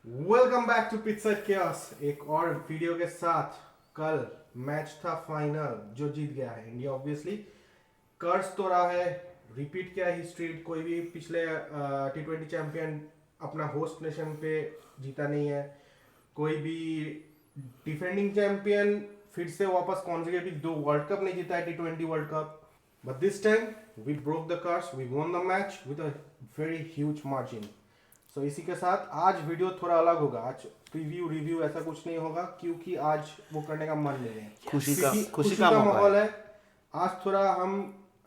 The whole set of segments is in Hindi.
Welcome back to Pits Chaos. एक और वीडियो के साथ। कल मैच था फाइनल, जो जीत गया है इंडिया। ऑब्वियसली कर्ज तो रहा है, रिपीट किया हिस्ट्री। कोई भी पिछले T20 चैंपियन अपना होस्ट नेशन पे जीता नहीं है। कोई भी डिफेंडिंग चैंपियन फिर से वापस कॉन्जिक्यूटिव 2 वर्ल्ड कप नहीं जीता है, T20 world cup. But this time we broke the curse, we won the match with a very huge margin. So इसी के साथ आज वीडियो थोड़ा अलग होगा। आज प्रीव्यू रिव्यू ऐसा कुछ नहीं होगा, क्योंकि आज वो करने का मन नहीं है। खुशी का माहौल है। आज थोड़ा हम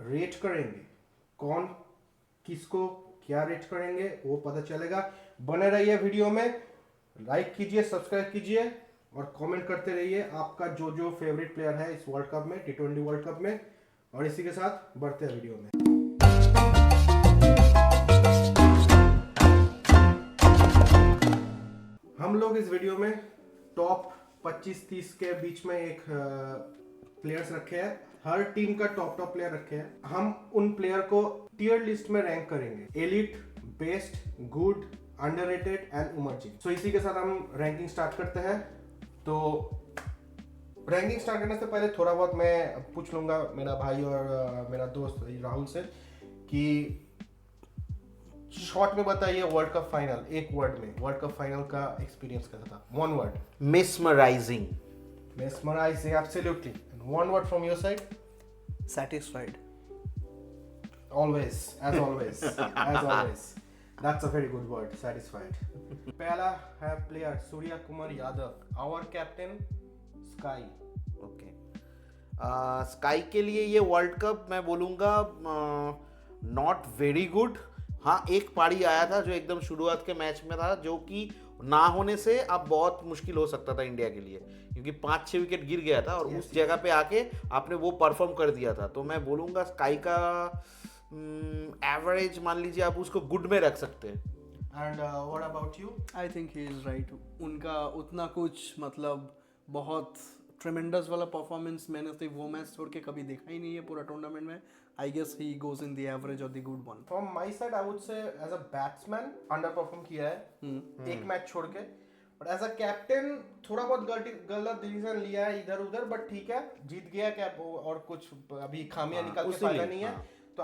रेट करेंगे, कौन किसको क्या रेट करेंगे वो पता चलेगा। बने रहिए वीडियो में, लाइक कीजिए, सब्सक्राइब कीजिए और कमेंट करते रहिए आपका जो जो फेवरेट प्लेयर है इस वर्ल्ड कप में, T20 वर्ल्ड कप में। और इसी के साथ बढ़ते हैं वीडियो में। हम लोग इस वीडियो में टॉप 25-30 के बीच में एक प्लेयर्स रखे हैं। हर टीम का टॉप प्लेयर रखे हैं। हम उन प्लेयर को टियर लिस्ट में रैंक करेंगे, elite, best, good, underrated and emerging. So इसी के साथ हम रैंकिंग स्टार्ट करते हैं। तो रैंकिंग स्टार्ट करने से पहले थोड़ा बहुत मैं पूछ लूंगा मेरा भाई और मेरा दोस्त राहुल से कि शॉर्ट में बताइए वर्ल्ड कप फाइनल, एक वर्ड में वर्ल्ड कप फाइनल का एक्सपीरियंस कैसा था? One word. Mesmerizing. Mesmerizing, absolutely. And one word from your side? Satisfied. Always, as always, as always. That's a very good word, satisfied. पहला है player Surya Kumar Yadav, our captain, Sky. Okay, sky के लिए ये वर्ल्ड कप मैं बोलूँगा नॉट वेरी गुड। हाँ, एक पारी आया था जो एकदम शुरुआत के मैच में था, जो कि ना होने से अब बहुत मुश्किल हो सकता था इंडिया के लिए, क्योंकि 5-6 विकेट गिर गया था और उस जगह पे आके आपने वो परफॉर्म कर दिया था। तो मैं बोलूँगा स्काई का एवरेज मान लीजिए आप उसको गुड में रख सकते हैं। And what about you? I think he is right. उनका उतना कुछ मतलब बहुत ट्रेमेंडस वाला परफॉर्मेंस मैंने तो वो मैच छोड़ के कभी देखा ही नहीं है पूरा टूर्नामेंट में। I guess he goes in the average or the good one. From my side, I would say as a batsman underperform किया है एक मैच छोड़ के। बट एज अ कैप्टन थोड़ा बहुत गलत डिसीजन लिया है इधर उधर, बट ठीक है, जीत गया कैप और कुछ अभी खामियां निकाल के फायदा नहीं है। तो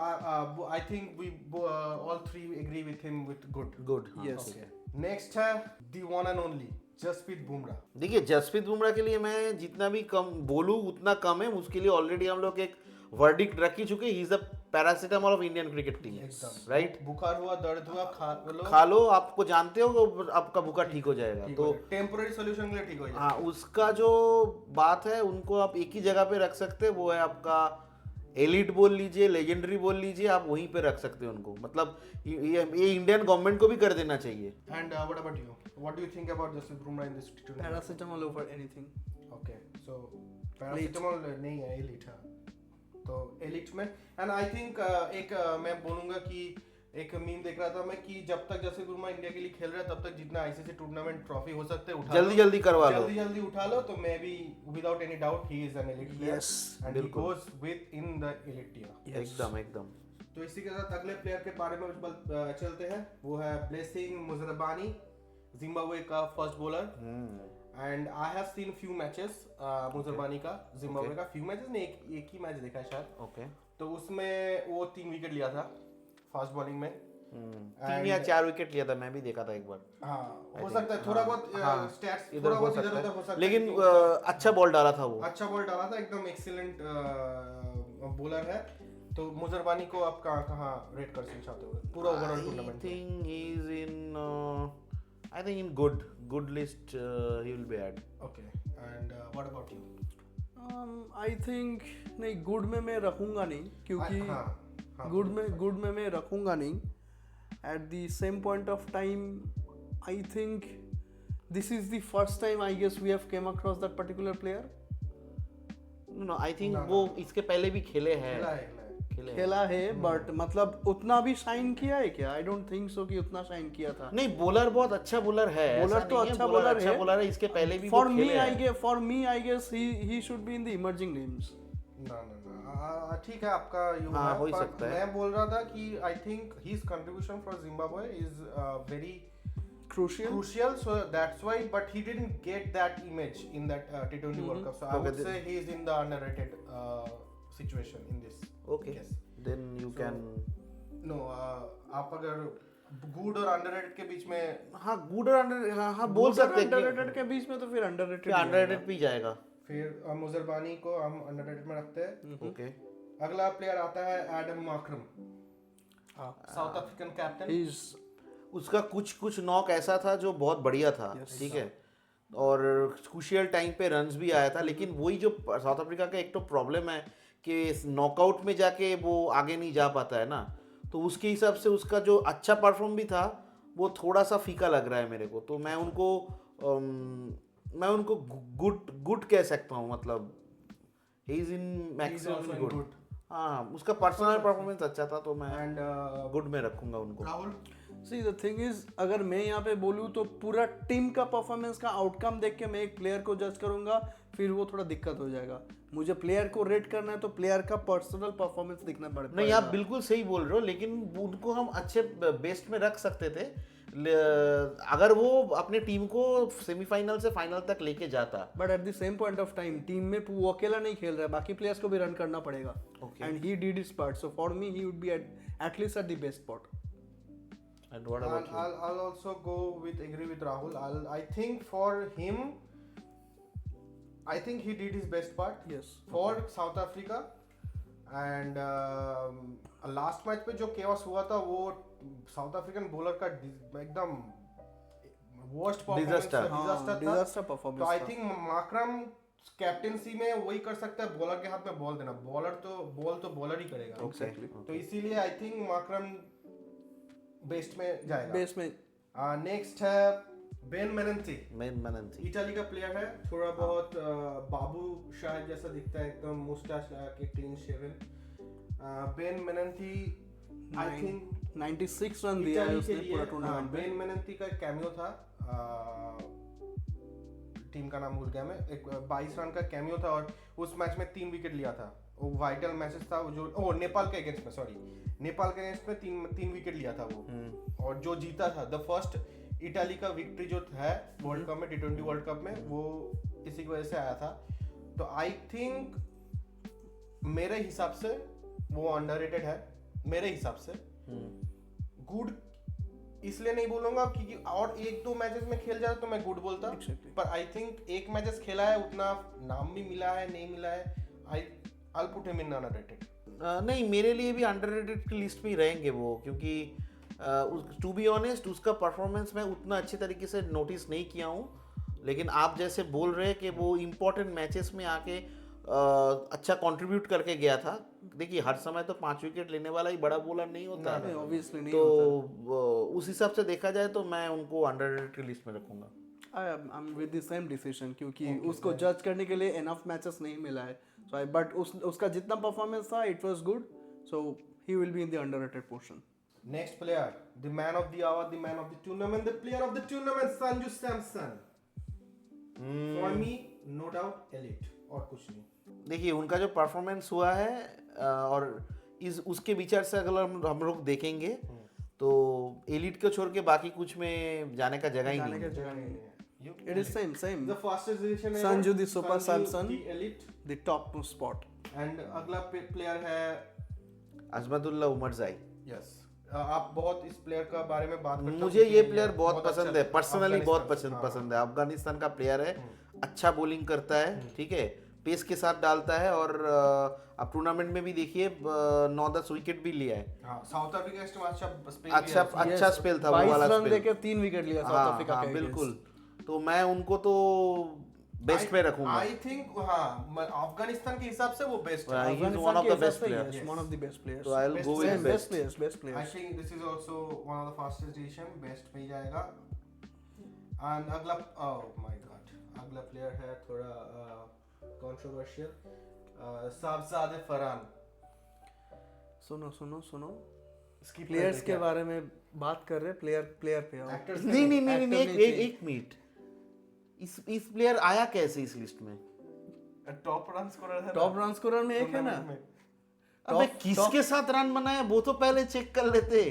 I think we all three agree with him with good. Yes. Next है the one and only Jasprit Bumrah. देखिए, जसप्रीत बुमराह के लिए मैं जितना भी कम बोलूँ उतना कम है। उसके लिए ऑलरेडी हम लोग एक वर्डिक्ट रख ही चुके। He is the paracetamol of Indian cricket team, right? बुखार हुआ, दर्द हुआ, खा लो, आपको जानते हो आपका बुखार ठीक हो जाएगा। तो टेम्पोररी सॉल्यूशन के लिए ठीक हो जाएगा। हाँ, उसका जो बात है उनको आप एक ही जगह पे रख सकते हैं, वो है आपका एलिट बोल लीजिए, लेजेंडरी बोल लीजिए, आप वहीं पे रख सकते हैं उनको। मतलब ये इंडियन गवर्नमेंट को भी कर देना चाहिए। And what about you? What do you think about Jasprit Bumrah in this T20? Paracetamol over anything. Okay, so paracetamol नहीं है, एलिट है। तो एलिट में एंड आई थिंक मैं बोलूंगा कि एक मीम देख रहा था मैं कि जब तक जसप्रीत बुमराह इंडिया के लिए खेल रहा है तब तक जितना आईसीसी टूर्नामेंट ट्रॉफी हो सकते हैं जल्दी करवा लो, जल्दी उठा लो। तो मैं भी without any doubt he is an elite player. Yes, and he goes within the elite tier. एकदम। तो इसी के साथ अगले प्लेयर के बारे में चलते हैं। वो है ब्लेसिंग मुजरबानी, जिम्बाब्वे का first bowler. And I have scene few matches Muzarabani का, जिम्बाब्वे का फ्यू मैचेस ने एक ही मैच देखा है शायद। ओके, तो उसमें वो 3 विकेट लिया था फास्ट बॉलिंग में। 3 या 4 विकेट लिया था, मैं भी देखा था एक बार। हाँ, हो सकता है थोड़ा बहुत स्टैट्स इधर हो इधर उधर हो सकता है, लेकिन अच्छा बॉल डाला था वो। अच्छा बॉल डाला था, एकदम एक्सीलेंट बॉलर है। तो मुजरबानी को आप कहाँ रेट कर चाहते हो पूरा overall tournament? I think in good list he will be add. Okay, and what about you? I think नहीं, गुड में मैं रखूंगा नहीं, क्योंकि गुड में मैं रखूंगा नहीं। At the same point of time, I think this is the first time I guess we have came across that particular player. No, I think वो इसके पहले भी खेले हैं। खेला है, बट मतलब उतना भी शाइन किया है क्या? आई डोंट थिंक सो कि उतना शाइन किया था। नहीं, बॉलर बहुत अच्छा बॉलर है। बॉलर तो अच्छा बॉलर है। इसके पहले भी for me I guess he should be in the emerging names. ना ठीक है, आपका यू हाँ, हो ही सकता है। मैं बोल रहा था कि I think his contribution for Zimbabwe is very crucial. so that's why. But he didn't get that image in that T20 World Cup. So I would say he is in the underrated situation in this. Okay. Yes. Then you can. No, आप अगर good और underrated के बीच में हाँ गुड और अंडर हाँ बोल सकते हैं अंडररेटेड के बीच में तो फिर अंडररेटेड कि अंडररेटेड भी जाएगा. फिर मुजरबानी को हम underrated में रखते हैं. ओके. अगला प्लेयर आता है Adam Markram, south African captain. He is उसका कुछ नॉक ऐसा था जो बहुत बढ़िया था. ठीक है. और क्रूशियल टाइम पे रन्स भी आया था. लेकिन वही जो साउथ अफ्रीका का एक तो प्रॉब्लम है कि नॉकआउट में जाके वो आगे नहीं जा पाता है ना. तो उसके हिसाब से उसका जो अच्छा परफॉर्म भी था वो थोड़ा सा फीका लग रहा है मेरे को. तो मैं उनको गुड कह सकता हूँ. मतलब he is in maximum good. हाँ उसका पर्सनल परफॉर्मेंस अच्छा था तो मैं एंड गुड में रखूंगा उनको. Rahul, see the thing is, अगर मैं यहाँ पे बोलूँ तो पूरा टीम का परफॉर्मेंस का आउटकम देख के मैं एक प्लेयर को जज करूंगा, फिर वो थोड़ा दिक्कत हो जाएगा. मुझे प्लेयर को रेट करना है तो प्लेयर का पर्सनल परफॉर्मेंस दिखना पड़ेगा. नहीं आप बिल्कुल सही बोल रहे हो. लेकिन उनको हम अच्छे बेस्ट में रख सकते थे अगर वो अपने टीम को सेमीफाइनल से फाइनल तक लेके जाता. But at the same point of time team में वो अकेला नहीं खेल रहा है, बाकी प्लेयर्स को भी रन करना पड़ेगा. And he did his part. So for me he would be at least at the best spot. And what about you? I'll also agree with Rahul. I think for him, I think he did his best part. Yes. For South Africa, and last match पे जो chaos हुआ था वो साउथ अफ्रीकन बॉलर का एकदम worst performance Disaster. था. Disaster performance तो I था. think मार्क्रम कैप्टेंसी में वही कर सकता है, बॉलर के हाथ में बॉल देना. बॉल तो बॉलर ही करेगा. Exactly. तो इसीलिए आई थिंक मार्क्रम बेस्ट में जाएगा. बेस में. नेक्स्ट है बेन मेनेंथी. इटाली का प्लेयर है. थोड़ा बहुत बाबू शायद जैसा दिखता है, एकदम मुस्टाच लगा के clean shaven. Ben Manenti I think 96 run दिया है उसने पूरा टूर्नामेंट में. बेन मेनेंथी का कैमियो था. टीम का नाम भूल गया मैं. एक 22 रन का कैमियो था और उस मैच में 3 विकेट लिया था. वो वाइटल मैचेस था जो नेपाल के अगेंस्ट में, सॉरी नेपाल के अगेंस्ट में 3 विकेट लिया था वो. और जो जीता था द फर्स्ट इटाली का विक्ट्री जो है वर्ल्ड कप में, T20 वर्ल्ड कप में, वो इसी की वजह से आया था. तो आई थिंक मेरे हिसाब से वो अंडररेटेड है. मेरे हिसाब से गुड इसलिए नहीं बोलूंगा क्योंकि और 1-2 मैचेस में खेल जाता तो मैं गुड बोलता. पर आई थिंक एक मैचेस खेला है, उतना नाम भी मिला है नहीं मिला है. I'll put him in underrated. नहीं मेरे लिए भी अंडररेटेड की लिस्ट में ही रहेंगे वो. क्योंकि टू बी ऑनेस्ट उसका परफॉर्मेंस मैं उतना अच्छे तरीके से नोटिस नहीं किया हूँ. लेकिन आप जैसे बोल रहे हैं कि वो इम्पोर्टेंट मैचेस में आके अच्छा कंट्रीब्यूट करके गया था. देखिए हर समय तो 5 विकेट लेने वाला ही बड़ा बॉलर नहीं होता. ऑब्वियसली नहीं तो होता. उस हिसाब से देखा जाए तो मैं उनको अंडररेटेड की लिस्ट में रखूंगा. I'm with the same decision क्योंकि उसको जज करने के लिए enough matches नहीं मिला है. So but उसका जितना परफॉर्मेंस था it was good. So he will be in the underrated portion. Next player, the man of the hour, the man of the tournament, the player of the tournament, Sanju Samson. For me, no doubt, elite. और कुछ नहीं. देखिए उनका जो परफॉर्मेंस हुआ है और उसके विचार से अगर हम लोग देखेंगे तो एलिट को छोड़ के बाकी कुछ में जाने का जगह ही नहीं है. It is same. The fastest decision ever. Sanju the Super Samson, the elite. the top spot. And अगला प्लेयर है अजमतुल्ला उमरजाई. Yes. आप बहुत इस प्लेयर का बारे में बात करते हो. मुझे ये प्लेयर बहुत पसंद अच्छा है. पर्सनली बहुत अफगानिस्तान पसंद है. अफगानिस्तान का प्लेयर है. अच्छा बॉलिंग करता है. ठीक है. पेस के साथ डालता है और अब टूर्नामेंट में भी देखिए 9-10 विकेट भी लिया है. साउथ अफ्रीका के स्पेल अच्छा स्पेल था वो वाला 22 रन स्पेल. देके 3 विकेट लिया साउथ अफ्रीका के. बिल्कुल. तो मैं उनको तो बेस्ट में रखूंगा. आई थिंक अफगानिस्तान के हिसाब से वो बेस्ट है. He is one of the best players. One of the best players. So I'll go with best. Best players. I think this is also one of the fastest decision. Best में ही जाएगा. And अगला my god, अगला प्लेयर है थोड़ा controversial. साहबजादे फरहान. सुनो प्लेयर्स के बारे में बात कर रहे. प्लेयर पे Actors नहीं एक मिनट. इस प्लेयर आया कैसे इस लिस्ट में? टॉप रन स्कोरर है. टॉप रन स्कोरर में एक है ना. अबे किसके साथ रन बनाया वो तो पहले चेक कर लेते।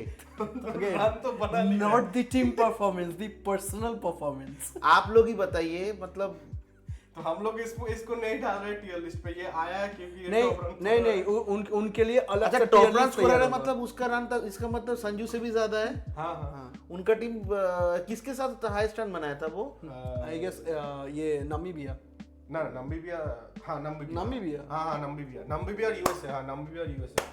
रन तो बना लिया। Not the team performance, the personal performance. आप लोग ही बताइए, मतलब तो हम लोग इसको नहीं डाल रहे टीयर लिस्ट पे, ये आया है क्योंकि ये नहीं top run नहीं scorer नहीं है। उनके लिए अलग अच्छा से top tier run list scorer तैयार है, होगा। मतलब उसका रन था, इसका मतलब संजू से भी ज्यादा है। हाँ हाँ उनका टीम किसके साथ हाईएस्ट रन बनाया था वो? आई गेस ये नामीबिया। ना नमीबिया, हाँ नामीबिया। हाँ नमीबिया और यूएसए, हाँ नमीबिया और यूएसए।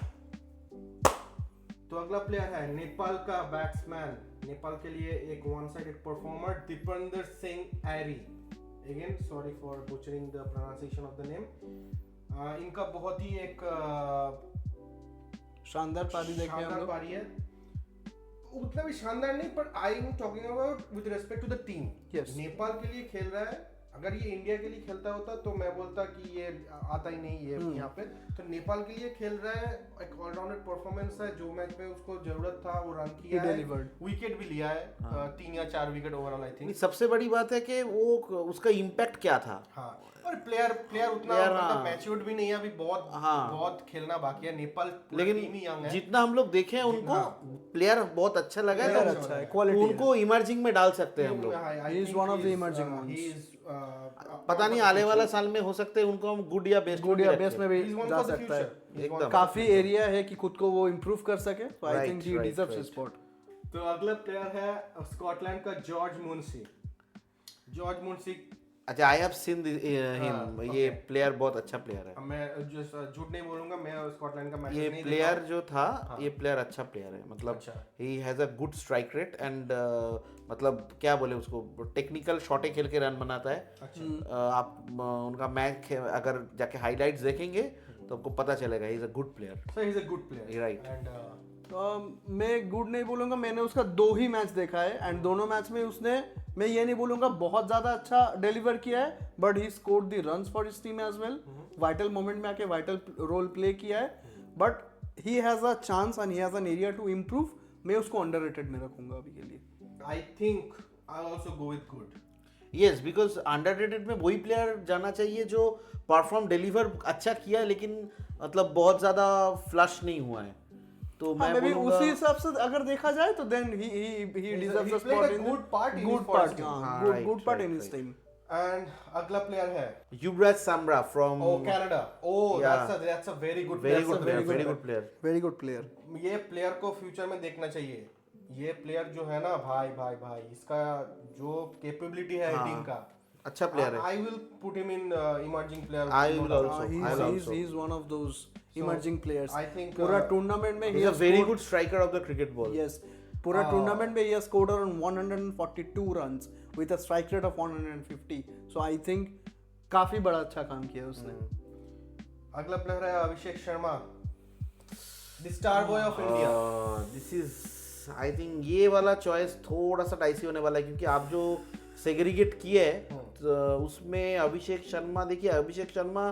तो अगला प्लेयर है नेपाल का बैट्समैन, नेपाल के लिए एक one sided performer Dipendra Singh Airee. Again sorry for butchering the pronunciation of the name. इनका बहुत ही एक शानदार पारी देखे हम शानदार लोग। पारी है, उतना भी शानदार नहीं, पर I am talking about with respect to the team. Yes. Nepal के लिए खेल रहा है, अगर ये इंडिया के लिए खेलता होता तो मैं बोलता कि ये आता ही नहीं ये यहाँ पे। तो नेपाल के लिए खेल रहा है, एक ऑलराउंडर परफॉर्मेंस है, जो मैच में उसको जरूरत था वो रन किया है, विकेट भी लिया है, 3 या 4 विकेट ओवरऑल आई थिंक। सबसे बड़ी बात है कि वो उसका इम्पैक्ट क्या था। हाँ, और प्लेयर उतना मतलब मैच्योर्ड भी नहीं है अभी, बहुत खेलना बाकी है। नेपाल लेकिन टीम ही यंग है। जितना हम लोग देखे हैं उनको प्लेयर बहुत अच्छा लगा है, Player तो अच्छा है, quality उनको इमर्जिंग में डाल सकते हैं हम लोग। He is one of the emerging ones. पता नहीं आने वाला साल में हो सकते हैं उनको हम गुड या बेस्ट में भी जा सकता है। एकदम काफी एरिया है कि खुद को वो इम्प्रूव कर सके, तो I think he deserves his spot. तो अगला प्लेयर है स्कॉटलैंड का जॉर्ज मुंशी। अच्छा, आई हैव सीन हिम, ये प्लेयर बहुत अच्छा प्लेयर है। मैं जो झूठ नहीं बोलूंगा, मैं स्कॉटलैंड का मैच ये नहीं प्लेयर जो था, ये प्लेयर अच्छा प्लेयर है, मतलब अच्छा। ही has a good strike rate and मतलब क्या बोले उसको, टेक्निकल शॉटें खेल के रन बनाता है। आप उनका मैच अगर जाके हाइलाइट्स देखेंगे तो आपको पता चलेगा, ही is a good player. So he is a good player, right. And मैं गुड नहीं बोलूंगा, मैंने उसका 2 ही मैच देखा है एंड दोनों मैच में उसने, मैं ये नहीं बोलूंगा बहुत ज्यादा अच्छा डिलीवर किया है, but he scored the runs for his team as well. Vital moment में आके वाइटल रोल प्ले किया है, but he has a chance and he has an area to improve. मैं उसको अंडररेटेड में रखूंगा अभी के लिए। I think I also go with good. Yes, because underrated में वही प्लेयर जाना चाहिए जो परफॉर्म डिलीवर अच्छा किया है, लेकिन मतलब बहुत ज्यादा फ्लश नहीं हुआ है। तो मैं मे बी बोलूंगा उसी हिसाब से अगर देखा जाए तो then he deserves a spot in good part in good part in his team. And अगला प्लेयर है Yuvraj Samra from Canada. That's a very good very good player. ये प्लेयर को फ्यूचर में देखना चाहिए। ये प्लेयर जो है ना भाई, इसका जो कैपेबिलिटी है टीम का, अच्छा प्लेयर है। I will put him in emerging player. I will also. He is one of those emerging players. I think, पूरा टूर्नामेंट में He's a very good striker of the cricket ball. Yes, पूरा टूर्नामेंट में he has scored around 142 runs with a strike rate of 150. So I think काफी बड़ा अच्छा काम किया उसने। अगला प्लेयर है Abhishek Sharma, the star boy of India. This is I think ये वाला चॉइस थोड़ा सा डाइसी होने वाला है, क्योंकि आप जो सेग्रीगेट किए है तो उसमें अभिषेक शर्मा, देखिए अभिषेक शर्मा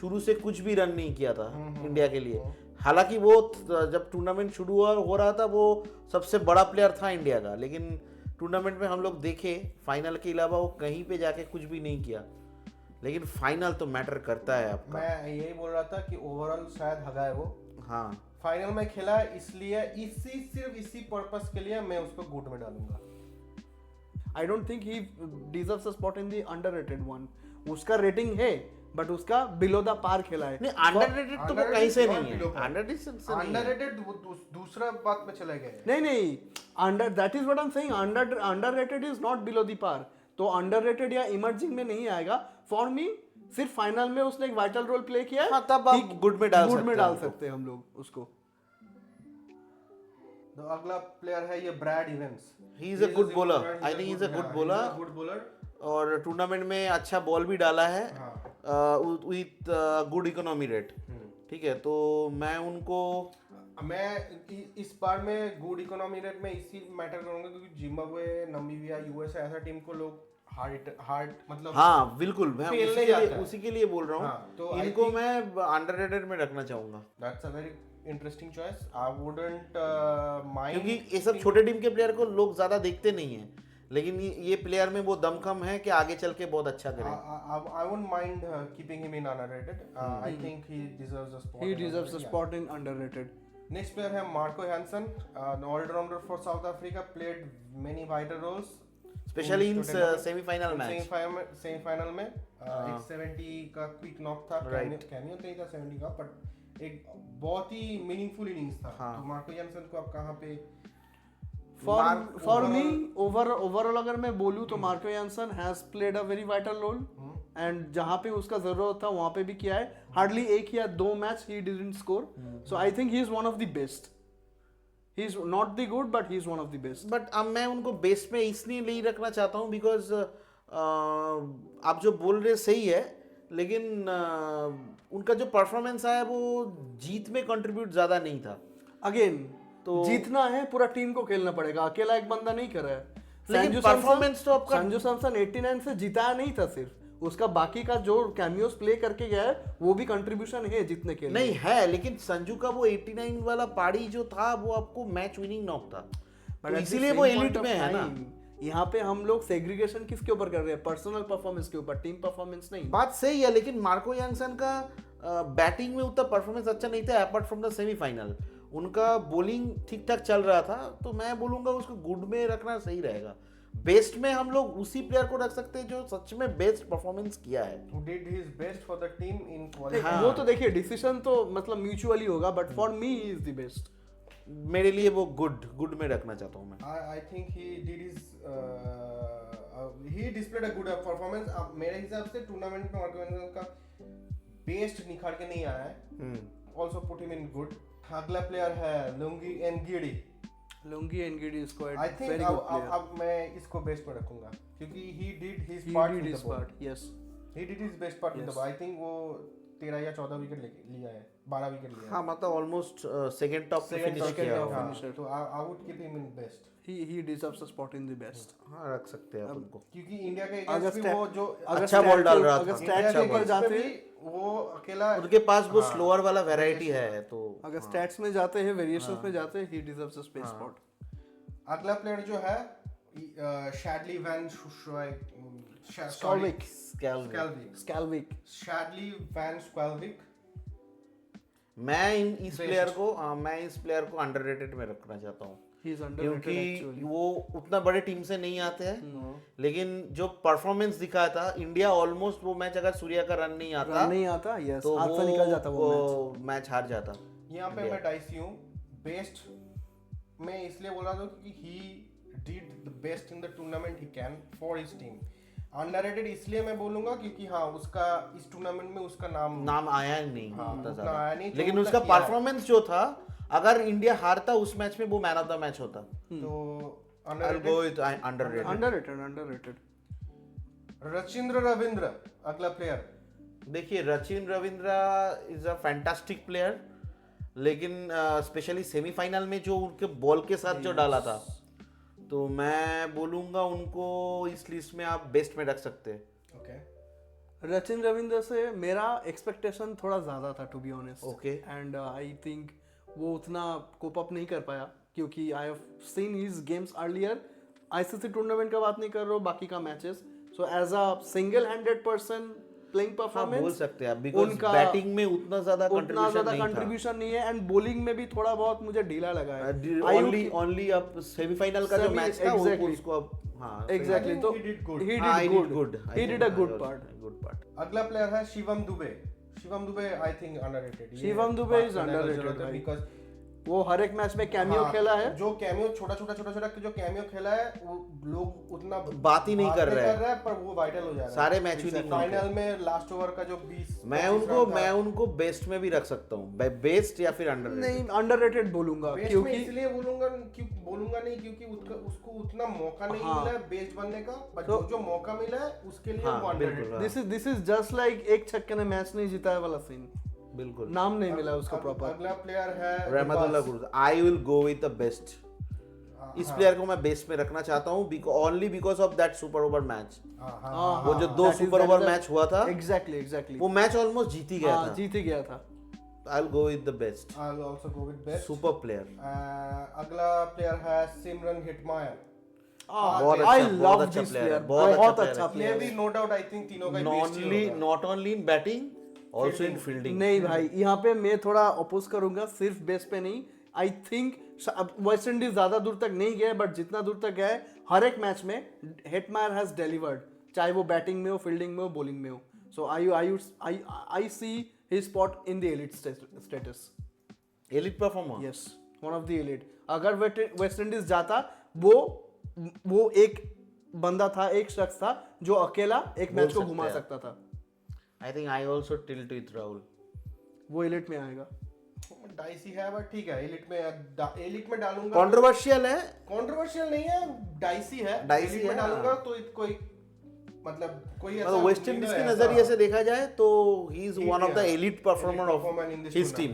शुरू से कुछ भी रन नहीं किया था इंडिया के लिए। हालांकि वो जब टूर्नामेंट शुरू हो रहा था वो सबसे बड़ा प्लेयर था इंडिया का, लेकिन टूर्नामेंट में हम लोग देखे फाइनल के अलावा वो कहीं पे जाके कुछ भी नहीं किया। लेकिन फाइनल तो मैटर करता है आपका। मैं यही बोल रहा था कि ओवरऑल शायद हगा है वो। हाँ, फाइनल में खेला है, इसलिए सिर्फ इसी पर्पस के लिए मैं उसको गुड में डालूंगा। I don't think he deserves a spot in the underrated one. उसका रेटिंग है बट उसका बिलो द पार खेला है। नहीं अंडररेटेड तो वो कहीं से नहीं है, अंडररेटेड दूसरा बात में चले गए। नहीं under, that is what I am saying, underrated is not below the par. तो अंडररेटेड या इमर्जिंग में नहीं आएगा फॉर मी। सिर्फ फाइनल में उसने एक वाइटल रोल प्ले किया है, हाँ, तब आप गुड में डाल सकते हैं हम लोग उसको। तो अगला प्लेयर है ये Brad Evans. He is a good bowler, I think he is a good bowler, और टूर्नामेंट में अच्छा बॉल भी डाला है विद गुड इकोनॉमी रेट। ठीक है, तो मैं इस बार में गुड इकोनॉमी रेट में इसी मैटर करूंगा क्योंकि जिम्बाब्वे, नामीबिया, यूएसए ऐसा टीम को लोग हार्ड मतलब, हाँ बिल्कुल, मैं उसी के लिए बोल रहा हूँ। हाँ, तो इनको मैं अंडररेटेड में रखना चाहूंगा। That's a very interesting choice. I wouldn't mind, क्योंकि ये सब छोटे टीम के प्लेयर को लोग ज्यादा देखते नहीं है, लेकिन ये प्लेयर में वो दमखम है कि आगे चल के बहुत अच्छा करे। I won't mind keeping him in underrated. I think he deserves a spot. He in deserves a underrated, spot in underrated. yeah. Next player है Marco Hansen, an all-rounder for South Africa, played many vital roles. Specially in tournament. Semifinal match. Semifinal में एक 70 का क्विक नॉक था, Right. कैमियो तो नहीं था 70 का, बट एक बहुत ही मीनिंगफुल इनिंग्स था। हाँ। तो मार्को हैंसन को आप कहाँ पे For me, overall अगर मैं बोलूँ तो Marco Jansen has played a very vital role and जहाँ पे उसका जरूरत था वहाँ पे भी किया है। हार्डली एक या दो match he didn't score, so I think he is one of the best. He is not the good but he is one of the best. But अब मैं उनको बेस्ट में इसलिए नहीं रखना चाहता हूँ बिकॉज आप जो बोल रहे सही है, लेकिन उनका जो परफॉर्मेंस आया वो जीत में कंट्रीब्यूट ज़्यादा नहीं था। अगेन तो जीतना है पूरा टीम को खेलना पड़ेगा, अकेला एक बंदा नहीं कर रहा है। लेकिन परफॉर्मेंस तो आपका संजू सैमसन 89 से जिताया नहीं था सिर्फ, उसका बाकी का जो कैमियोस प्ले करके गया है वो भी कंट्रीब्यूशन है जीतने के लिए। नहीं है, लेकिन संजू का वो 89 वाला पारी जो था वो आपको मैच विनिंग नॉक था, But तो at the इसीलिए same वो point एलिट of में है ना। time, यहाँ पे हम लोग सेग्रीगेशन किसके ऊपर कर रहे हैं? पर्सनल परफॉर्मेंस के ऊपर, टीम परफॉर्मेंस नहीं। बात सही है, लेकिन मार्को यांगसन का बैटिंग में उतना परफॉर्मेंस अच्छा नहीं था अपार्ट फ्रॉम द सेमीफाइनल। उनका बॉलिंग ठीक ठाक चल रहा था, तो मैं बोलूंगा उसको गुड में रखना सही रहेगा। बेस्ट में हम लोग उसी प्लेयर को रख सकते हैं जो सच में बेस्ट परफॉर्मेंस किया है। who did his best for the team in नहीं, qualifying. हाँ। वो तो देखिए डिसीजन तो मतलब म्यूचुअली होगा, but for me he is the best. मेरे लिए वो गुड में रखना चाहता हूँ मैं। I think he did his he displayed a good performance. अब मेरे हिसाब से टूर्नामेंट में मार्को हैंसन का बेस्ट निखार के नहीं आया है। Also put him in good. अगला प्लेयर है Lungi Ngidi. Lungi Ngidi is quite I think very good player. अब मैं इसको बेस्ट में रखूंगा क्योंकि he did his He part did in his the ball. part, yes. He did his best part in the Yes. ball. I think वो 13 या 14 विकेट लिया है, 12 विकेट लिया है। हाँ, मतलब ऑलमोस्ट सेकंड टॉप में फिनिश second किया top होगा। finisher. तो I would keep him in best. He deserves a spot in the best. हाँ, रख सकते हैं आप उनको। क्योंकि इंडिया के अगर अगेंस्ट भी stat- वो जो अगर अच्छा stat बॉल डाल के- रहा था। अगर इंडिया स्टैट्स के के ऊपर against में जाते भी वो अकेला उनके पास वो हाँ, स्लोअर वाला वैरायटी है, तो अगर स्टैट्स में जाते हैं, वेरिएशंस में जाते हैं, he deserves a space spot. अगला प्लेयर जो है शैडली वैन Skalvik. Scalvik. शैडली वैन स्क्वेल्विक। मैं इस प्लेयर को अंडररेटेड में रखना चाहता हूँ He is underrated क्योंकि actually. वो उतना बड़े टीम से नहीं आते हैं, लेकिन जो परफॉर्मेंस दिखाया था इंडिया ऑलमोस्ट वो मैच अगर सूर्या का रन नहीं आता रन नहीं आता, yes, तो हाथ से निकल जाता वो मैच। मैच हार जाता। यहाँ पे मैं डाइसी हूँ। बेस्ट मैं इसलिए बोल रहा था क्योंकि he did the best in the tournament he can for his team. Underrated इसलिए मैं बोलूंगा क्योंकि हाँ उसका इस टूर्नामेंट में उसका नाम आया नहीं हाँ, उतना उतना ज्यादा। आया नहीं, तो लेकिन उतना उसका किया है। परफॉर्मेंस जो था, अगर इंडिया हारता उस मैच में वो मैन ऑफ द मैच होता। तो I'll go with underrated। Underrated. रचिंद्र Ravindra अगला प्लेयर। देखिए, Rachin Ravindra is a fantastic player, लेकिन स्पेशली सेमीफाइनल में जो उनके बॉल के साथ जो डाला था, तो मैं बोलूंगा उनको इस लिस्ट में आप बेस्ट में रख सकते हैं। ओके। रचिन रविंद्र से मेरा एक्सपेक्टेशन थोड़ा ज़्यादा था to be honest. Okay. And I think वो उतना कोप अप नहीं कर पाया क्योंकि I have seen his games earlier. ICC tournament का बात नहीं कर रहा हूँ, बाकी का matches. So as a single handed person playing हाँ, परफॉर्मेंस बोल सकते हैं आप, बिकॉज उनका बैटिंग में उतना ज्यादा कंट्रीब्यूशन नहीं है एंड बॉलिंग में भी थोड़ा बहुत मुझे ढीला लगा है। ओनली अब सेमीफाइनल का जो मैच था exactly. उसको अब हाँ एग्जैक्टली, I तो think he did good. he did good. He did a good part. अगला प्लेयर है Shivam Dubey. Shivam Dubey I think underrated. Shivam Dubey is underrated, भाई। बिकॉज़ वो हर एक मैच में कैमियो खेला है। जो कैमियो छोटा जो कैमियो खेला है वो लोग उतना बात ही नहीं कर रहे हैं। पर वो वाइटल हो जा रहा है सारे मैच विनिंग फाइनल में लास्ट ओवर का जो 20 मैं उनको बेस्ट में भी रख सकता हूँ, बेस्ट या फिर अंडररेटेड। नहीं, अंडररेटेड बोलूंगा क्योंकि इसलिए बोलूंगा नहीं क्योंकि उसको उतना मौका नहीं मिला है बेस्ट बनने का, पर जो मौका मिला है उसके लिए वो underrated. This is just like एक छक्के ने मैच नहीं जिताया वाला सीन। बिल्कुल, नाम नहीं मिला उसका प्रॉपर। अगला प्लेयर है Rahmanullah Gurbaz. I will go with the best. इस प्लेयर को मैं बेस्ट में रखना चाहता हूँ only because of that super over match. वो जो 2 सुपर ओवर मैच हुआ था, एग्जैक्टली वो मैच ऑलमोस्ट जीत ही गया था। जीत ही गया था। आई will go with the best. I will also go with best. Super player. अगला प्लेयर है सिमरन हेटमायर। बहुत I अच्छा, love बहुत अच्छा this player है, player. बहुत बहुत अच्छा अच्छा player ये player भी है। नो डाउट आई थिंक तीनों का है। बेस्ट ही होगा। Not only in batting, also in fielding. नहीं भाई, यहाँ पे मैं थोड़ा अपोज करूंगा, सिर्फ बेस पे नहीं। आई थिंक वेस्ट इंडीज ज्यादा दूर तक नहीं गए, बट जितना दूर तक गए हर एक मैच में हेटमायर हैज डिलीवर्ड, चाहे वो बैटिंग में हो, फील्डिंग में हो, बॉलिंग में हो। So I see his spot in the elite status. Elite performer. Yes, one of the elite. अगर वेस्ट इंडीज जाता, वो एक बंदा था, एक शख्स था जो अकेला एक बोल मैच को सकते घुमा हैं। सकता था। आई think I also tilt with Rahul. वो एलिट में आएगा। डाइसी है बट ठीक है, एलिट में डालूंगा। कंट्रोवर्शियल है, कंट्रोवर्शियल नहीं है, डाइसी है। डाइसी एलिट में है, डालूंगा हाँ। तो कोई मतलब कोई ऐसा मतलब वेस्ट इंडीज के नजरिए से देखा जाए तो he is one of the elite performer of his team.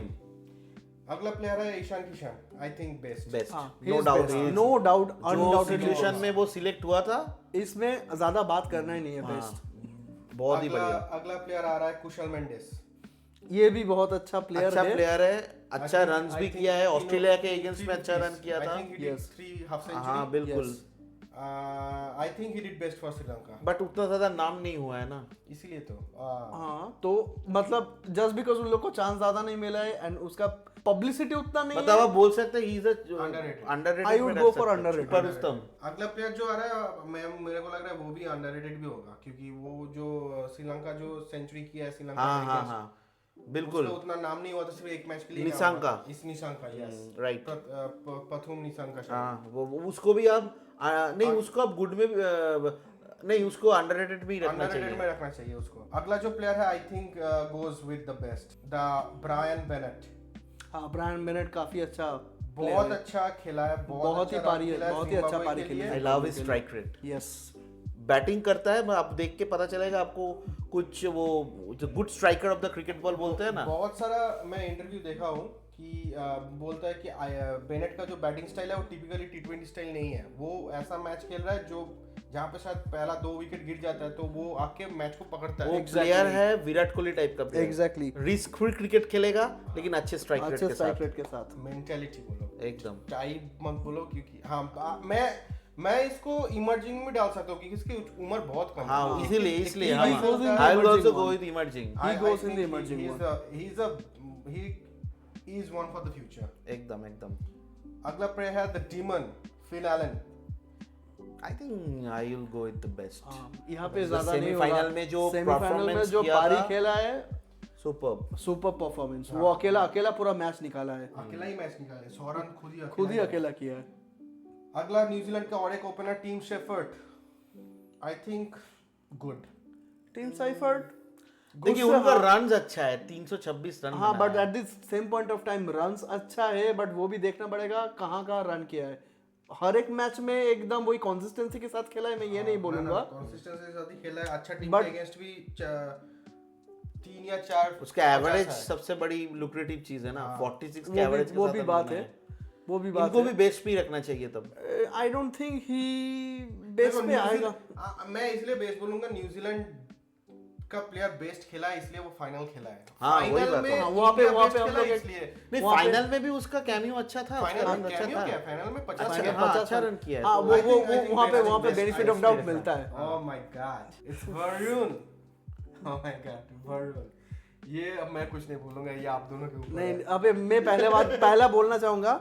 अगला प्लेयर है Ishan Kishan, I think best. Best, हाँ, नो डाउट। नो डाउट, जो अनडाउटेडली सिचुएशन में वो सिलेक्ट हुआ था, इसमें ज्यादा बात करना ही नहीं है। हाँ, बेस्ट। बहुत ही अगला बढ़िया। अगला प्लेयर आ रहा है कुशल मेंडिस। ये भी बहुत अच्छा प्लेयर अच्छा है। प्लेयर है, अच्छा I think- रन्स I भी think किया है, तीनों- ऑस्ट्रेलिया के अगेंस्ट में three अच्छा रन fifties. किया I था। think he did Yes. 3 half century. हाँ बिल्कुल, Yes. I think he did best for Sri Lanka, but उतना ज्यादा नाम नहीं हुआ है ना। इसीलिए तो हाँ, तो मतलब जस्ट बिकॉज उन लोग को चांस ज्यादा नहीं मिला है एंड उसका पब्लिसिटी उतना नहीं मतलब है। आप बोल सकते हैं he is Underrated. Underrated. I would go for underrated. पर उत्तम अगला प्लेयर जो आ रहा है मेरे को लग रहा है वो भी अंडररेटेड भी होगा, क्योंकि वो जो श्रीलंका जो सेंचुरी किया है श्रीलंका हाँ के हाँ against, हाँ बिल्कुल। उसका उतना नाम नहीं हुआ था, सिर्फ एक मैच के लिए निशंका। नाम हुआ। इस निशंका, यस राइट। प्रथम निशंका शायद। हाँ वो उसको भी आप नहीं, उसको आप गुड में नहीं, उसको अंडररेटेड भी रखना अंडररेटेड चाहिए। में रखना चाहिए उसको। अगला जो प्लेयर है I think goes with the best, the Brian Bennett. हाँ, ब्रायन बेनेट काफी अच्छा बहुत अच्छा खेला है, बहुत ही अच्छा पारी है, खेला बहुत ही अच्छा जिम्बाब्वे पारी के खेली लिए। है। I love his strike rate. Yes, batting करता है, आप देख के पता चलेगा आपको कुछ, वो जो good striker of the cricket ball बोलते हैं ना। बहुत सारा मैं इंटरव्यू देखा हूँ कि बोलता है कि बेनेट का जो बैटिंग स्टाइल है वो टिपिकली टी20 स्टाइल नहीं है। वो ऐसा मैच खेल रहा है जो जहाँ पे शायद पहला 2 विकेट गिर जाता है तो वो आके मैच को पकड़ता है। वो प्लेयर है विराट कोहली टाइप का player. Exactly. Risk free cricket खेलेगा लेकिन अच्छे स्ट्राइक रेट अच्छे के स्ट्राइक साथ। रेट के साथ। मेंटालिटी बोलो, एकदम टाइप मत बोलो, क्योंकि हाँ मैं इसको इमर्जिंग में डाल सकता हूँ क्योंकि इसकी उम्र बहुत कम है। हाँ, इसीलिए He goes in the I will also emerging go one. With emerging. He goes in the emerging he is one for the future. एकदम एकदम। अगला प्लेयर है the demon Phil Allen. I think I will go with the best. हाँ, यहाँ पे The ज्यादा नहीं होगा। semi-final में जो सेमीफाइनल में performance जो किया पारी था, खेला है, सुपर्ब। Super performance. वो अकेला पूरा मैच निकाला है, अकेला ही मैच निकाले, 100 रन खुद ही अकेला किया है। अगला न्यूजीलैंड का और एक ओपनर टीम शेफर्ड, आई थिंक गुड। टीम साइफर्ड देखिए उनका रन्स अच्छा है, 326 रन। हाँ, but at the same point of time runs अच्छा है, बट वो भी देखना पड़ेगा कहाँ रन किया है। हर एक मैच में एकदम वही कंसिस्टेंसी के साथ खेला है, मैं ये नहीं बोलूंगा। कंसिस्टेंसी के साथ ही खेला है, अच्छा टीम But- के अगेंस्ट भी 3 या 4 उसका एवरेज सबसे बड़ी लुक्रेटिव चीज है ना, 46 के एवरेज के वो साथ भी अब बात बना है, वो भी बात इनको है। भी बेस्ट भी रखना चाहिए तब। I don't think he base पे आएगा। मैं इसलिए बेस्ट बोलूंगा, न्यूजीलैंड का प्लेयर बेस्ट खेला है इसलिए वो फाइनल खेला है। हाँ, वही फाइनल बात में है। हाँ, वहाँ पे इंडिया हम best खेला लोग इसलिए नहीं, वहाँ पे- फाइनल में भी उसका कैमियो अच्छा था, फाइनल उसका में run अच्छा कैमियो था। क्या, फाइनल में 50 अच्छा, रन। हाँ, अच्छा रन किया है। हाँ, तो वो I think वहाँ पे best बेनिफिट ऑफ डाउट मिलता है। Oh my god, it's Varun. Oh my god, Varun. ये अब मैं कुछ नहीं बोलूंगा, ये आप दोनों के ऊपर नहीं, है। अबे मैं पहला बोलना चाहूंगा,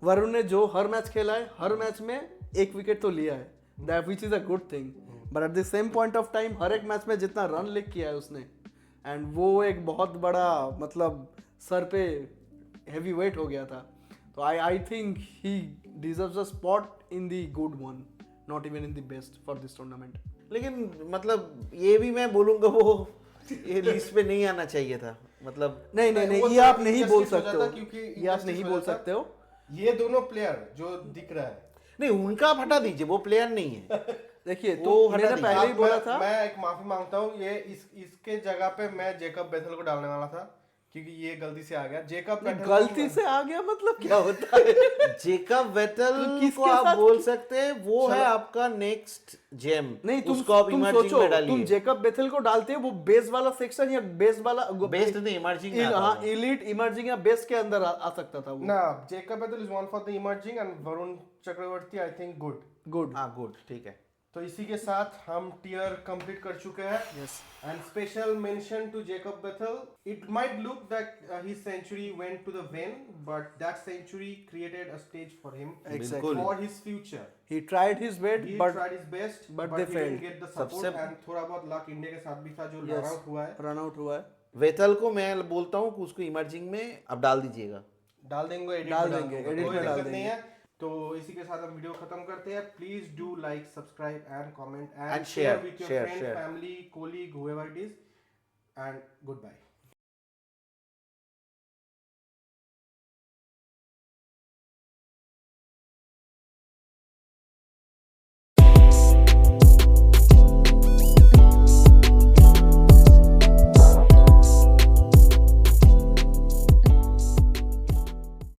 वरुण ने जो हर मैच खेला है, हर मैच में एक विकेट तो लिया है, that which is a good thing. But at the same point of time हर एक मैच में जितना रन लिख किया है उसने, एंड वो एक बहुत बड़ा मतलब सर पे हेवी वेट हो गया था। तो I think he deserves a spot in the good one, not even in the best for this tournament. लेकिन मतलब ये भी मैं बोलूंगा वो ये लिस्ट पे नहीं आना चाहिए था, मतलब नहीं, वो ये थोड़ा आप नहीं injustice बोल हो सकते जाता हो, क्योंकि ये आप injustice नहीं हो बोल जाता। सकते हो। ये दोनों प्लेयर जो दिख रहा है, नहीं उनका आप हटा दीजिए, वो प्लेयर नहीं है। देखिए, वो तो हटा मैंने दीजिए। पहले ही अब बोला था। मैं एक माफी मांगता हूँ, ये इसके जगह पे मैं जेकब बेथल को डालने वाला था, क्योंकि ये गलती से आ गया जेकब वेटल गलती से आ गया मतलब क्या होता है? जेकब वेटल किसके को आप साथ बोल सकते हैं वो है आपका नेक्स्ट जेम। नहीं उसको आप तुम इमर्जिंग सोचो, में डालिए। तुम जेकब बेथेल को डालते हो वो बेस वाला सेक्शन या बेस वाला बेस्ट नहीं, इमर्जिंग में आता हाँ होगा। एलीट इमर्जिंग या बेस के अंदर आ सकता था वो। ना Jacob Bethell is one for the emerging and Varun Chakravarthy I think good. Good. हाँ गुड, ठीक है। तो इसी के साथ हम टियर कंप्लीट कर चुके हैं। Yes. And special mention to Jacob Bethel. It might look that his century went to the wane, but that century created a stage for him Exactly. for his future. He tried his best He but tried his best, but but they he didn't failed. get the support सबसे- and थोड़ा बहुत luck इंडिया के साथ भी था जो Yes. रन आउट हुआ है। रन आउट हुआ है। वेथल को मैं बोलता हूँ कि उसको इमर्जिंग में अब डाल दीजिएगा। डाल देंगे edit डाल में देंगे, दूंगा, edit कोई में डाल दिक्कत नहीं देंगे। है। तो इसी के साथ हम वीडियो खत्म करते हैं। Please do like subscribe and comment And and share, with your share, friend share. Family colleague whoever it is and goodbye.